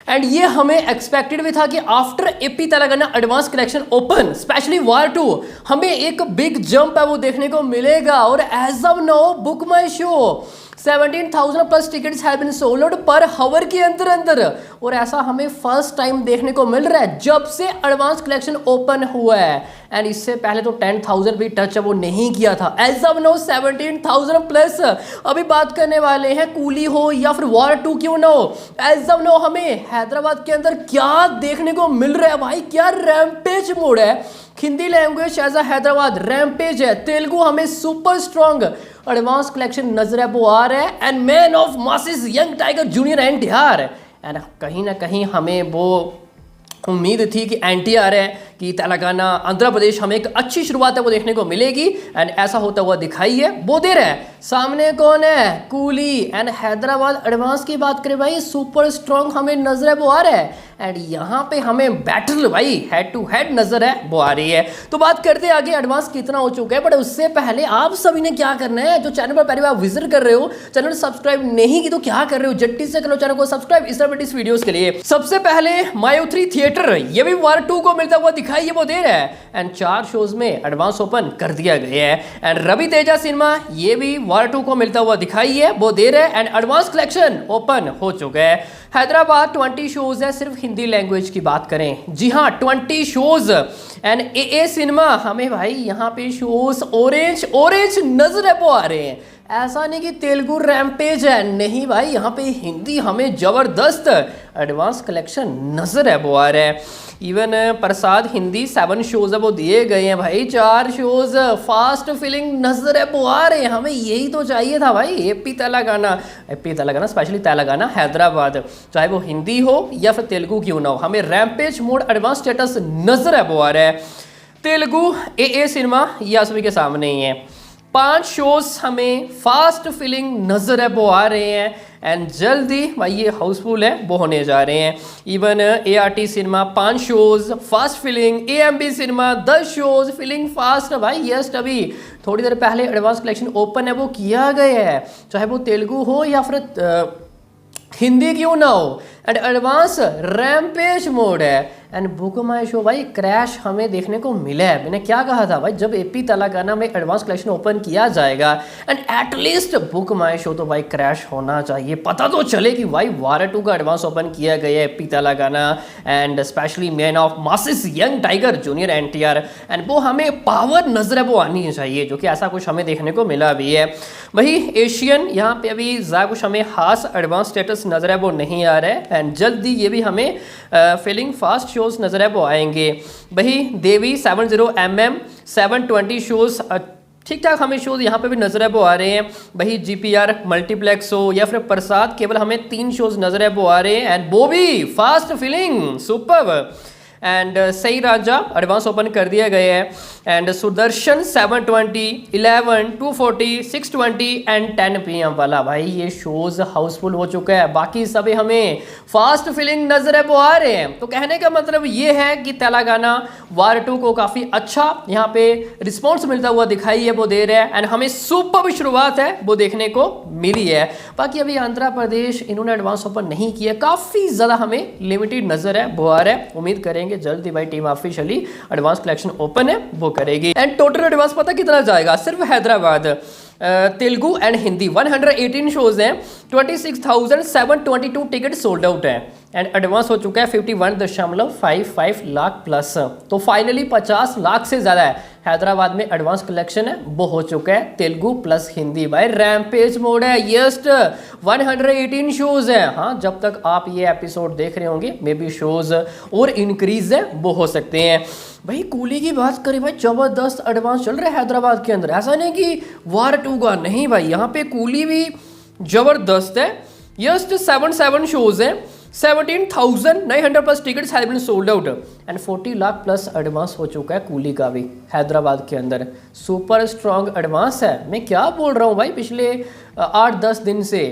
And ये हमें expected भी था कि after AP Telangana advance collection open specially war 2 हमें एक बिग जंप है वो देखने को मिलेगा। और as of now book my show 17,000 plus tickets have been sold out per hour के अंदर और ऐसा हमें फर्स्ट टाइम देखने को मिल रहा है जब से एडवांस कलेक्शन ओपन हुआ है। एंड इससे पहले तो 10,000 भी टच वो नहीं किया था। As of now 17,000 plus. अभी बात करने वाले हैं कूली हो या फिर वार 2 क्यों ना हो, एज ऑफ नाउ हमें हैदराबाद के अंदर क्या देखने को मिल रहा है भाई, क्या रैम्पेज मोड है। Hindi language as a Hyderabad rampage है, तेलुगु हमें सुपर स्ट्रॉन्ग एडवांस कलेक्शन नजर है वो आ रहा है। And man of masses young tiger junior NTR. And कहीं ना कहीं हमें वो उम्मीद थी कि एनटीआर है कि तेलंगाना आंध्र प्रदेश हमें एक अच्छी शुरुआत है वो देखने को मिलेगी। एंड ऐसा होता हुआ दिखाई है वो दे रहा है। सामने कौन है, कूली। एंड हैदराबाद एडवांस की बात करें भाई सुपर स्ट्रॉन्ग हमें नजर है वो आ रहा है। एंड यहाँ पे हमें बैटल भाई हेड टू हेड नजर है वो आ रही है। तो बात करते हैं आगे एडवांस कितना हो चुका है, बट उससे पहले आप सभी ने क्या करना है, जो चैनल पर पहली बार विजिट कर रहे हो, चैनल सब्सक्राइब नहीं की तो क्या कर रहे हो, जल्दी से करो चैनल को सब्सक्राइब इस तरह इस वीडियोस के लिए। सबसे पहले मायो 3 थिएटर ये भी वार 2 को मिलता हुआ दिखाई वो दे रहा है। एंड 4 शोज में एडवांस ओपन कर दिया गया है। एंड रवि तेजा सिनेमा ये भी वार 2 को मिलता हुआ दिखाई है वो दे रहा है। एंड एडवांस कलेक्शन ओपन हो चुका है। हैदराबाद 20 शोज है सिर्फ हिंदी लैंग्वेज की बात करें, जी हाँ 20 शोज। एंड ए सिनेमा हमें भाई यहाँ पे शोज ऑरेंज नजर है वो आ रहे हैं। ऐसा नहीं कि तेलुगु रैम्पेज है, नहीं भाई यहाँ पे हिंदी हमें जबरदस्त एडवांस कलेक्शन नजर है वो आ रहा है। इवन प्रसाद हिंदी 7 शोज है वो दिए गए हैं भाई, 4 शोज फास्ट फिलिंग नजर है वो आ रहे हैं। हमें यही तो चाहिए था भाई। एपी तेलंगाना स्पेशली तेलंगाना हैदराबाद, चाहे वो हिंदी हो या फिर तेलुगु क्यों ना हो, हमें रैम्पेज मोड एडवांस स्टेटस नजर है वो आ रहा है। तेलुगु ए सिनेमा ये सभी के सामने ही है। 5 शोज हमें फास्ट फिलिंग नजर है वो आ रहे हैं। एंड जल्दी भाई ये हाउसफुल है वो होने जा रहे हैं। Even ART cinema 5 shows fast filling, AMB cinema 10 shows filling fast भाई। यस्ट अभी थोड़ी देर पहले एडवांस कलेक्शन ओपन है वो किया गया है, चाहे वो तेलुगु हो या फिर हिंदी क्यों ना हो। एंड एडवांस रैम्पेज मोड है। एंड बुक माई शो भाई क्रैश हमें देखने को मिला है। मैंने क्या कहा था भाई, जब एपी तेलंगाना में एडवांस कलेक्शन ओपन किया जाएगा and at least book my show तो भाई क्रैश होना चाहिए, पता तो चले कि भाई वार 2 का एडवांस ओपन किया गया है AP Telangana. And specially man of masses young tiger junior NTR. And वो हमें पावर नजर है वो आनी चाहिए, जो कि ऐसा कुछ हमें देखने को मिला भी है। वही एशियन यहाँ पे अभी ज़्यादा कुछ हमें खास एडवांस स्टेटस नजर है वो नहीं आ रहा है। एंड जल्दी ये भी हमें फिलिंग फास्ट शोज नजर है वो आएंगे। वही देवी 70mm 720 शोज ठीक ठाक हमें शोज यहाँ पे भी नजर है वो आ रहे हैं। वही GPR मल्टीप्लेक्स हो या फिर प्रसाद केवल हमें 3 शोज नजर है वो आ रहे हैं। एंड वो भी फास्ट फिलिंग सुपर। एंड सही राजा एडवांस ओपन कर दिया गया है। एंड सुदर्शन 720, 11, 240, 620 एंड 10 PM वाला भाई ये शोज हाउसफुल हो चुका है। बाकी सभी हमें फास्ट फिलिंग नजर है वो आ रहे हैं। तो कहने का मतलब ये है कि तेलंगाना वार 2 को काफ़ी अच्छा यहाँ पे रिस्पॉन्स मिलता हुआ दिखाई है वो दे रहा है। एंड हमें सुपर शुरुआत है वो देखने को मिली है। बाकी अभी आंध्र प्रदेश इन्होंने एडवांस ओपन नहीं किया, काफ़ी ज़्यादा हमें लिमिटेड नजर है वो आ रहा है। उम्मीद करेंगे जल्दी भाई team officially advance collection open है वो करेगी। एंड टोटल एडवांस पता कितना जाएगा, सिर्फ हैदराबाद तेलुगु एंड हिंदी 118 शोज हैं, 26,722 टिकट सोल्ड आउट है। एंड एडवांस हो चुका है 51.55 लाख प्लस। तो फाइनली 50 लाख से ज़्यादा है हैदराबाद में एडवांस कलेक्शन है वो हो चुका है तेलुगु प्लस हिंदी। भाई रैम्पेज मोड है, यस्ट 118 शोज है। हाँ जब तक आप ये एपिसोड देख रहे होंगे मे बी शोज और इंक्रीज है वो हो सकते हैं। भाई कूली की बात करें भाई जबरदस्त एडवांस चल रहा है हैदराबाद के अंदर, ऐसा नहीं कि वार 2 का नहीं भाई, यहाँ पे कूली भी जबरदस्त है। जस्ट 7 शोज हैं, 17,900 plus tickets have been sold out and 40 lakh plus advance हो चुका है कूली का भी हैदराबाद के अंदर। सुपर स्ट्रॉन्ग एडवांस है। मैं क्या बोल रहा हूँ भाई पिछले 8-10 दिन से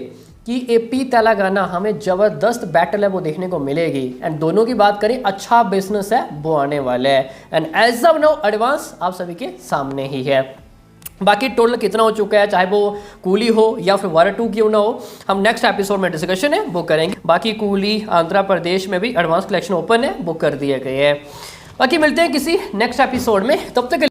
कि एपी तेलंगाना हमें ज़बरदस्त बैटल है वो देखने को मिलेगी। एंड दोनों की बात करें अच्छा बिजनेस है वो आने वाला है। And as of now advance आप सभी के सामने ही है। बाकी टोटल कितना हो चुका है, चाहे वो कूली हो या फिर वाटर 2 क्यों ना हो, हम नेक्स्ट एपिसोड में डिस्कशन है वो करेंगे। बाकी कूली आंध्र प्रदेश में भी एडवांस कलेक्शन ओपन है, बुक कर दिए गए हैं। बाकी मिलते हैं किसी नेक्स्ट एपिसोड में, तब तक